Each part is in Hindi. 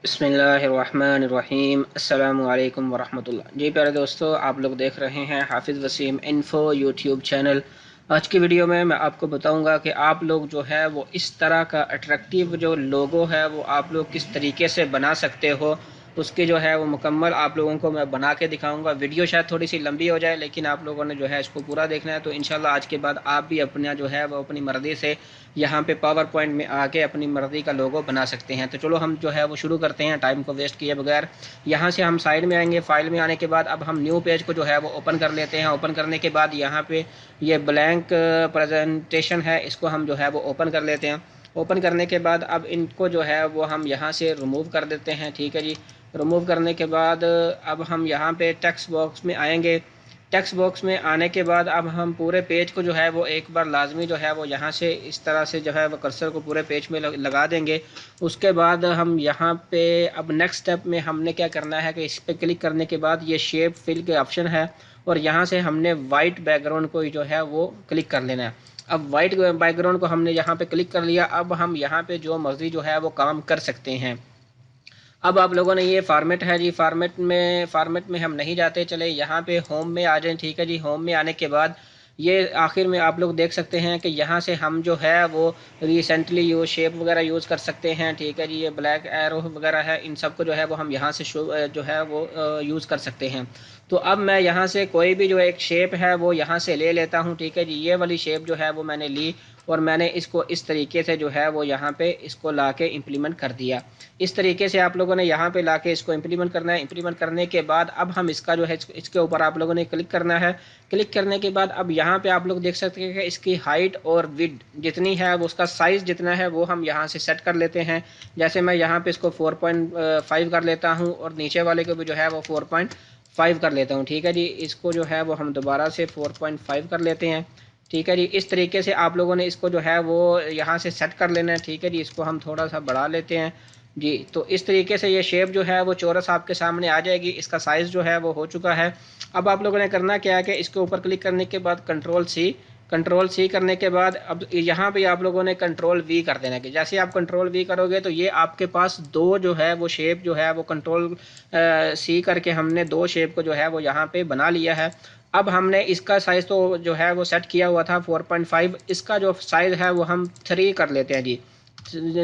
बिस्मिल्लाहिर्रहमानिर्रहीम अस्सलामु अलैकुम वरहमतुल्लाह। जी प्यारे दोस्तों, आप लोग देख रहे हैं हाफिज़ वसीम इन्फो यूट्यूब चैनल। आज की वीडियो में मैं आपको बताऊंगा कि आप लोग जो है वो इस तरह का अट्रैक्टिव जो लोगो है वो आप लोग किस तरीके से बना सकते हो। उसकी जो है वो मुकम्मल आप लोगों को मैं बना के दिखाऊंगा। वीडियो शायद थोड़ी सी लंबी हो जाए, लेकिन आप लोगों ने जो है इसको पूरा देखना है। तो इंशाल्लाह आज के बाद आप भी अपना जो है वो अपनी मर्ज़ी से यहाँ पे पावर पॉइंट में आके अपनी मर्ज़ी का लोगो बना सकते हैं। तो चलो हम जो है वो शुरू करते हैं टाइम को वेस्ट किए बगैर। यहाँ से हम साइड में आएंगे। फाइल में आने के बाद अब हम न्यू पेज को जो है वो ओपन कर लेते हैं। ओपन करने के बाद यहाँ पे ये ब्लैंक प्रेजेंटेशन है, इसको हम जो है वो ओपन कर लेते हैं। ओपन करने के बाद अब इनको जो है वो हम यहाँ से रिमूव कर देते हैं। ठीक है जी। रिमूव करने के बाद अब हम यहाँ पे टेक्स्ट बॉक्स में आएंगे। टेक्स्ट बॉक्स में आने के बाद अब हम पूरे पेज को जो है वो एक बार लाजमी जो है वो यहाँ से इस तरह से जो है वो कर्सर को पूरे पेज में लगा देंगे। उसके बाद हम यहाँ पे अब नेक्स्ट स्टेप में हमने क्या करना है कि इस पर क्लिक करने के बाद ये शेप फिल के ऑप्शन है और यहाँ से हमने वाइट बैकग्राउंड को जो है वो क्लिक कर लेना है। अब वाइट बैकग्राउंड को हमने यहाँ पे क्लिक कर लिया। अब हम यहाँ पे जो मर्जी जो है वो काम कर सकते हैं। अब आप लोगों ने ये फॉर्मेट है जी, फॉर्मेट में हम नहीं जाते, चले यहाँ पे होम में आ जाएं। ठीक है जी। होम में आने के बाद ये आखिर में आप लोग देख सकते हैं कि यहाँ से हम जो है वो रिसेंटली यूज शेप वगैरह यूज़ कर सकते हैं। ठीक है जी। ये ब्लैक एरो वगैरह है, इन सब को जो है वो हम यहाँ से जो है वो यूज़ कर सकते हैं। तो अब मैं यहाँ से कोई भी जो एक शेप है वो यहाँ से ले लेता हूँ। ठीक है जी। ये वाली शेप जो है वो मैंने ली और मैंने इसको इस तरीके से जो है वो यहाँ पे इसको ला के इम्प्लीमेंट कर दिया। इस तरीके से आप लोगों ने यहाँ पे लाके इसको इम्प्लीमेंट करना है। इम्प्लीमेंट करने के बाद अब हम इसका जो है इसके ऊपर आप लोगों ने क्लिक करना है। क्लिक करने के बाद अब यहाँ पे आप लोग देख सकते हैं कि इसकी हाइट और विड्थ जितनी है वो उसका साइज़ जितना है वो हम यहाँ से सेट कर लेते हैं। जैसे मैं यहाँ पे इसको 4.5 कर लेता हूँ और नीचे वाले को भी जो है वो 4.5 कर लेता हूँ। ठीक है जी। इसको जो है वो हम दोबारा से 4.5 कर लेते हैं। ठीक है जी। इस तरीके से आप लोगों ने इसको जो है वो यहाँ से सेट कर लेना है। ठीक है जी। इसको हम थोड़ा सा बढ़ा लेते हैं जी। तो इस तरीके से ये शेप जो है वो चौरस आपके सामने आ जाएगी। इसका साइज़ जो है वो हो चुका है। अब आप लोगों ने करना क्या है कि इसके ऊपर क्लिक करने के बाद कंट्रोल सी करने के बाद अब यहाँ पे आप लोगों ने कंट्रोल वी कर देना है। जैसे आप कंट्रोल वी करोगे तो ये आपके पास दो जो है वो शेप जो है वो कंट्रोल सी करके हमने दो शेप को जो है वो यहाँ पे बना लिया है। अब हमने इसका साइज़ तो जो है वो सेट किया हुआ था 4.5। इसका जो साइज़ है वो हम 3 कर लेते हैं जी।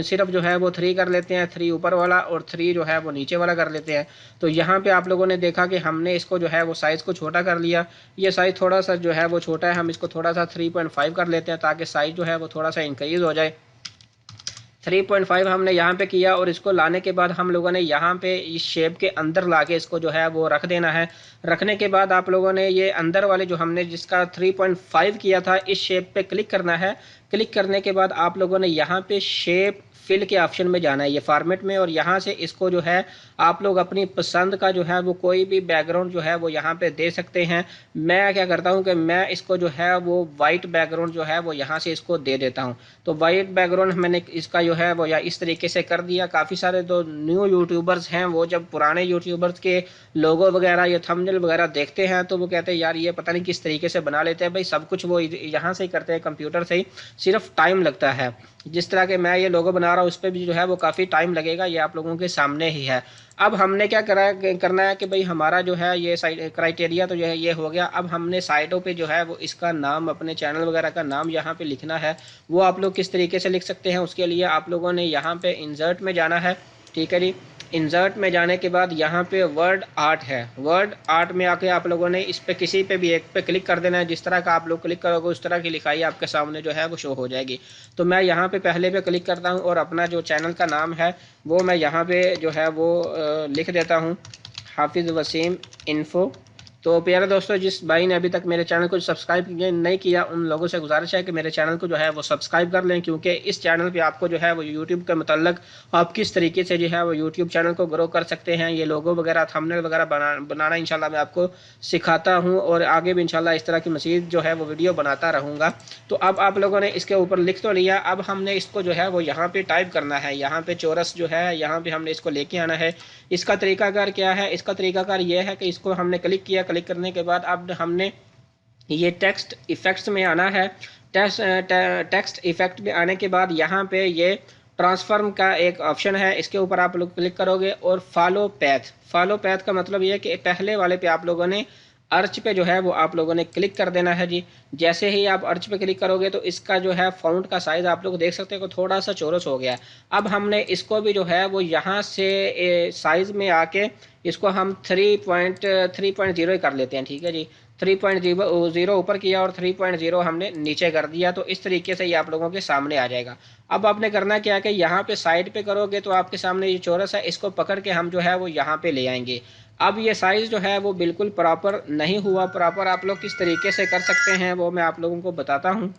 सिर्फ जो है वो 3 कर लेते हैं। 3 ऊपर वाला और 3 जो है वो नीचे वाला कर लेते हैं। तो यहाँ पे आप लोगों ने देखा कि हमने इसको जो है वो साइज़ को छोटा कर लिया। ये साइज़ थोड़ा सा जो है वो छोटा है, हम इसको थोड़ा सा 3.5 कर लेते हैं ताकि साइज़ जो है वो थोड़ा सा इंक्रीज़ हो जाए। 3.5 हमने यहाँ पे किया और इसको लाने के बाद हम लोगों ने यहाँ पे इस शेप के अंदर लाके इसको जो है वो रख देना है। रखने के बाद आप लोगों ने ये अंदर वाले जो हमने जिसका 3.5 किया था इस शेप पे क्लिक करना है। क्लिक करने के बाद आप लोगों ने यहाँ पे शेप फिल के ऑप्शन में जाना है ये फॉर्मेट में, और यहाँ से इसको जो है आप लोग अपनी पसंद का जो है वो कोई भी बैकग्राउंड जो है वो यहाँ पे दे सकते हैं। मैं क्या करता हूँ कि मैं इसको जो है वो वाइट बैकग्राउंड जो है वो यहाँ से इसको दे देता हूँ। तो वाइट बैकग्राउंड मैंने इसका जो है वो या इस तरीके से कर दिया। काफ़ी सारे जो न्यू यूट्यूबर्स हैं वो जब पुराने यूट्यूबर्स के लोगो वगैरह या थंबनेल वगैरह देखते हैं तो वो कहते हैं यार ये पता नहीं किस तरीके से बना लेते हैं। भाई सब कुछ वो यहाँ से ही करते हैं, कंप्यूटर से ही, सिर्फ टाइम लगता है। जिस तरह के मैं ये लोगो बना रहा हूँ उस पर भी जो है वो काफ़ी टाइम लगेगा। ये आप लोगों के सामने ही है। अब हमने क्या करना है कि भाई हमारा जो है ये साइड क्राइटेरिया तो जो है ये हो गया। अब हमने साइडों पे जो है वो इसका नाम, अपने चैनल वगैरह का नाम यहाँ पे लिखना है। वो आप लोग किस तरीके से लिख सकते हैं उसके लिए आप लोगों ने यहाँ पे इंसर्ट में जाना है। ठीक है जी। इंसर्ट में जाने के बाद यहाँ पे वर्ड आर्ट है। वर्ड आर्ट में आके आप लोगों ने इस पे किसी पे भी एक पे क्लिक कर देना है। जिस तरह का आप लोग क्लिक करोगे उस तरह की लिखाई आपके सामने जो है वो शो हो जाएगी। तो मैं यहाँ पे पहले पे क्लिक करता हूँ और अपना जो चैनल का नाम है वो मैं यहाँ पे जो है वो लिख देता हूँ, हाफिज़ वसीम इन्फो। तो प्यारे दोस्तों, जिस भाई ने अभी तक मेरे चैनल को सब्सक्राइब नहीं किया उन लोगों से गुजारिश है कि मेरे चैनल को जो है वो सब्सक्राइब कर लें, क्योंकि इस चैनल पे आपको जो है वो यूट्यूब के मतलब आप किस तरीके से जो है वो यूट्यूब चैनल को ग्रो कर सकते हैं, ये लोगो वगैरह थंबनेल वगैरह बनाना इंशाल्लाह मैं आपको सिखाता हूँ और आगे भी इंशाल्लाह इस तरह की मज़ीद जो है वो वीडियो बनाता रहूँगा। तो अब आप लोगों ने इसके ऊपर लिख तो लिया। अब हमने इसको जो है वो यहाँ पे टाइप करना है। यहाँ पे चौरस जो है यहाँ पे हमने इसको लेके आना है। इसका तरीकाकार क्या है? इसका तरीकाकार ये है कि इसको हमने क्लिक किया। क्लिक करने के बाद अब हमने ये टेक्स्ट इफेक्ट्स में आना है। टेक्स्ट इफेक्ट में आने के बाद यहाँ पे ये ट्रांसफॉर्म का एक ऑप्शन है, इसके ऊपर आप लोग क्लिक करोगे और फॉलो पैथ का मतलब ये है कि पहले वाले पे आप लोगों ने अर्च पे जो है वो आप लोगों ने क्लिक कर देना है जी। जैसे ही आप अर्च पे क्लिक करोगे तो इसका जो है फ़ॉन्ट का साइज़ आप लोग देख सकते हो थोड़ा सा चौरस हो गया। अब हमने इसको भी जो है वो यहाँ से साइज़ में आके इसको हम 3.0 कर लेते हैं, ठीक है जी। 3.0 ऊपर किया और 3.0 हमने नीचे कर दिया, तो इस तरीके से ये आप लोगों के सामने आ जाएगा। अब आपने करना क्या है कि यहाँ पे साइड पे करोगे तो आपके सामने ये चौरस है, इसको पकड़ के हम जो है वो यहाँ पे ले आएंगे। अब ये साइज़ जो है वो बिल्कुल प्रॉपर नहीं हुआ, प्रॉपर आप लोग किस तरीके से कर सकते हैं वो मैं आप लोगों को बताता हूँ।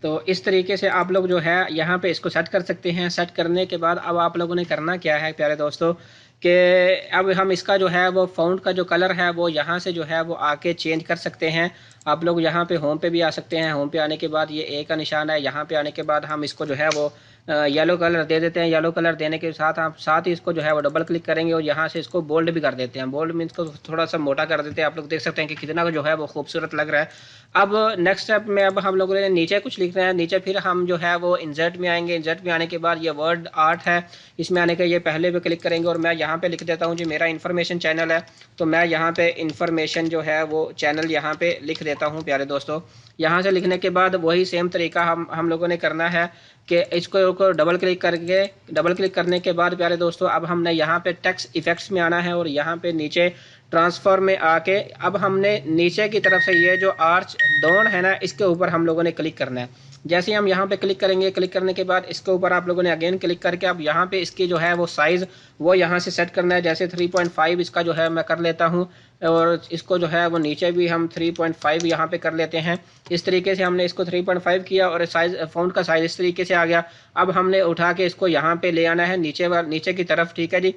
तो इस तरीके से आप लोग जो है यहाँ पे इसको सेट कर सकते हैं। सेट करने के बाद अब आप लोगों ने करना क्या है प्यारे दोस्तों, कि अब हम इसका जो है वो फ़ॉन्ट का जो कलर है वो यहाँ से जो है वो आके चेंज कर सकते हैं। आप लोग यहाँ पे होम पे भी आ सकते हैं। होम पे आने के बाद ये ए का निशान है, यहाँ पे आने के बाद हम इसको जो है वो येलो कलर दे देते हैं। येलो कलर देने के साथ आप साथ ही इसको जो है वो डबल क्लिक करेंगे और यहाँ से इसको बोल्ड भी कर देते हैं। बोल्ड मीन्स को थोड़ा सा मोटा कर देते हैं। आप लोग देख सकते हैं कि कितना जो है वो खूबसूरत लग रहा है। अब नेक्स्ट स्टेप में अब हम लोगों ने नीचे कुछ लिखना है। नीचे फिर हम जो है वो इंसर्ट में आएंगे। इंसर्ट में आने के बाद ये वर्ड आर्ट है, इसमें आने के ये पहले पे क्लिक करेंगे और मैं यहाँ पे लिख देता हूँ जी मेरा इन्फॉर्मेशन चैनल है, तो मैं यहाँ पे इन्फॉर्मेशन जो है वो चैनल यहाँ पे लिख देता हूँ प्यारे दोस्तों। यहाँ से लिखने के बाद वही सेम तरीका हम लोगों ने करना है कि इसको डबल क्लिक करके, डबल क्लिक करने के बाद प्यारे दोस्तों अब हमने यहाँ पे टेक्स्ट इफेक्ट्स में आना है और यहाँ पे नीचे ट्रांसफॉर्म में आके अब हमने नीचे की तरफ से ये जो आर्च डॉन है ना इसके ऊपर हम लोगों ने क्लिक करना है। जैसे हम यहाँ पे क्लिक करेंगे, क्लिक करने के बाद इसके ऊपर आप लोगों ने अगेन क्लिक करके अब यहाँ पे इसकी जो है वो साइज़ वो यहाँ से सेट करना है। जैसे 3.5 इसका जो है मैं कर लेता हूँ और इसको जो है वो नीचे भी हम 3.5 यहाँ पे कर लेते हैं। इस तरीके से हमने इसको 3.5 किया और साइज़ फ़ॉन्ट का साइज़ इस तरीके से आ गया। अब हमने उठा के इसको यहाँ पे ले आना है नीचे की तरफ, ठीक है जी।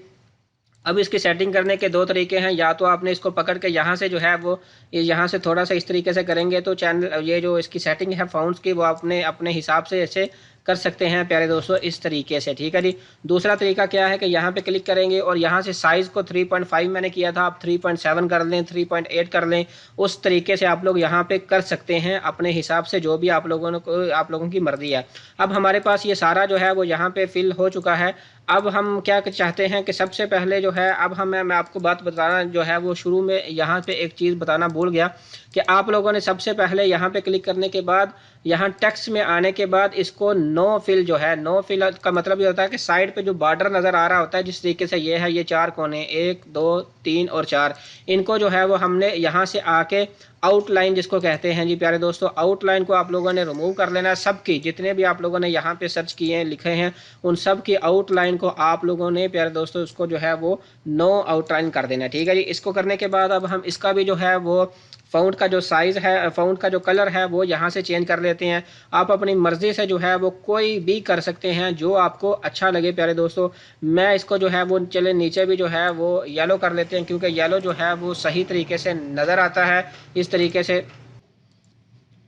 अब इसकी सेटिंग करने के दो तरीके हैं, या तो आपने इसको पकड़ के यहाँ से जो है वो यहाँ से थोड़ा सा इस तरीके से करेंगे तो चैनल ये जो इसकी सेटिंग है फ़ॉन्ट्स की वो आपने अपने हिसाब से ऐसे कर सकते हैं प्यारे दोस्तों, इस तरीके से, ठीक है जी। दूसरा तरीका क्या है कि यहाँ पे क्लिक करेंगे और यहाँ से साइज़ को 3.5 मैंने किया था, आप 3.7 कर लें, 3.8 कर लें। उस तरीके से आप लोग यहाँ पे कर सकते हैं अपने हिसाब से, जो भी आप लोगों की मर्ज़ी है। अब हमारे पास ये सारा जो है वो यहाँ पे फिल हो चुका है। अब हम क्या चाहते हैं कि सबसे पहले जो है अब मैं आपको बात बताना जो है वो शुरू में यहाँ पे एक चीज़ बताना भूल गया कि आप लोगों ने सबसे पहले यहाँ पे क्लिक करने के बाद यहाँ टेक्स्ट में आने के बाद इसको नो फिल जो है, नो फिल का मतलब ये होता है कि साइड पे जो बॉर्डर नज़र आ रहा होता है जिस तरीके से ये है, ये 4 कोने 1 2 3 और 4, इनको जो है वो हमने यहाँ से आके आउटलाइन जिसको कहते हैं जी प्यारे दोस्तों, आउटलाइन को आप लोगों ने रिमूव कर लेना है। सबकी जितने भी आप लोगों ने यहाँ पे सर्च किए हैं लिखे हैं उन सब की आउटलाइन को आप लोगों ने प्यारे दोस्तों उसको जो है वो नो आउटलाइन कर देना है, ठीक है जी। इसको करने के बाद अब हम इसका भी जो है वो फ़ॉन्ट का जो साइज़ है, फ़ॉन्ट का जो कलर है वो यहाँ से चेंज कर लेते हैं। आप अपनी मर्ज़ी से जो है वो कोई भी कर सकते हैं जो आपको अच्छा लगे प्यारे दोस्तों। मैं इसको जो है वो चले नीचे भी जो है वो येलो कर लेते हैं क्योंकि येलो जो है वो सही तरीके से नज़र आता है इस तरीके से।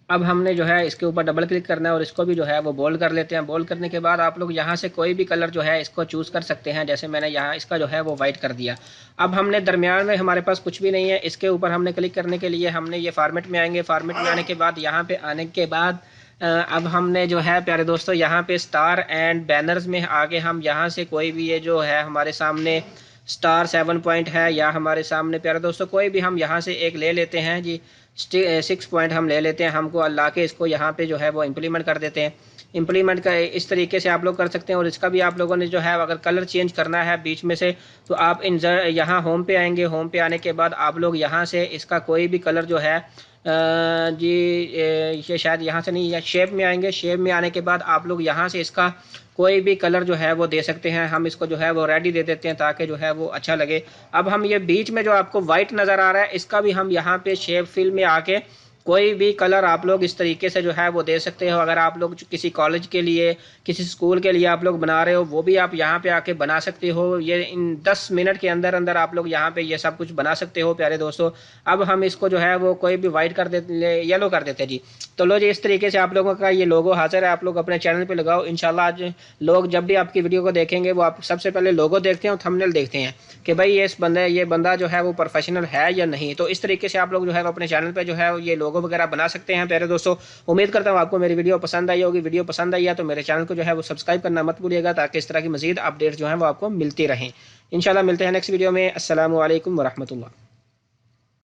अब हमने जो है इसके ऊपर डबल क्लिक करना है और इसको भी जो है वो बोल्ड कर लेते हैं। बोल्ड करने के बाद आप लोग यहाँ से कोई भी कलर जो है इसको चूज़ कर सकते हैं। जैसे मैंने यहाँ इसका जो है वो वाइट कर दिया। अब हमने दरमियान में हमारे पास कुछ भी नहीं है, इसके ऊपर हमने क्लिक करने के लिए हमने ये फॉर्मेट में आएंगे। फॉर्मेट में आने के बाद यहाँ पे आने के बाद अब हमने जो है प्यारे दोस्तों यहाँ पे स्टार एंड बैनर्स में आगे हम यहाँ से कोई भी ये जो है हमारे सामने स्टार 7 पॉइंट है या हमारे सामने प्यारे दोस्तों कोई भी हम यहाँ से एक ले लेते हैं जी। 6 पॉइंट हम ले लेते हैं, हमको ला के इसको यहाँ पे जो है वो इम्प्लीमेंट कर देते हैं। इम्प्लीमेंट का इस तरीके से आप लोग कर सकते हैं। और इसका भी आप लोगों ने जो है अगर कलर चेंज करना है बीच में से तो आप यहाँ होम पे आएंगे। होम पे आने के बाद आप लोग यहाँ से इसका कोई भी कलर जो है जी ये शायद यहाँ से नहीं, या शेप में आएंगे। शेप में आने के बाद आप लोग यहाँ से इसका कोई भी कलर जो है वो दे सकते हैं। हम इसको जो है वो रेडी दे देते हैं ताकि जो है वो अच्छा लगे। अब हम ये बीच में जो आपको वाइट नज़र आ रहा है इसका भी हम यहाँ पे शेप फिल में आके कोई भी कलर आप लोग इस तरीके से जो है वो दे सकते हो। अगर आप लोग किसी कॉलेज के लिए किसी स्कूल के लिए आप लोग बना रहे हो वो भी आप यहाँ पे आके बना सकते हो। ये इन 10 मिनट के अंदर अंदर आप लोग यहाँ पे ये सब कुछ बना सकते हो प्यारे दोस्तों। अब हम इसको जो है वो कोई भी वाइट कर देते, येलो कर देते जी। तो लो जी, इस तरीके से आप लोगों का ये लोगो हाजिर है। आप लोग अपने चैनल पर लगाओ। इंशाल्लाह आज लोग जब भी आपकी वीडियो को देखेंगे वो आप सबसे पहले लोगो देखते हैं और थंबनेल देखते हैं कि भाई ये बंदा जो है वो प्रोफेशनल है या नहीं। तो इस तरीके से आप लोग जो है अपने चैनल पर जो है ये लोगो लोगो वगैरह बना सकते हैं। प्यारे दोस्तों, उम्मीद करता हूँ आपको मेरी वीडियो पसंद आई होगी। वीडियो पसंद आई है तो मेरे चैनल को जो है वो सब्सक्राइब करना मत भूलिएगा, ताकि इस तरह की मजीद अपडेट्स जो हैं वो आपको मिलती रहें। इंशाल्लाह मिलते हैं नेक्स्ट वीडियो में। अस्सलामु अलैकुम वरहमतुल्लाह।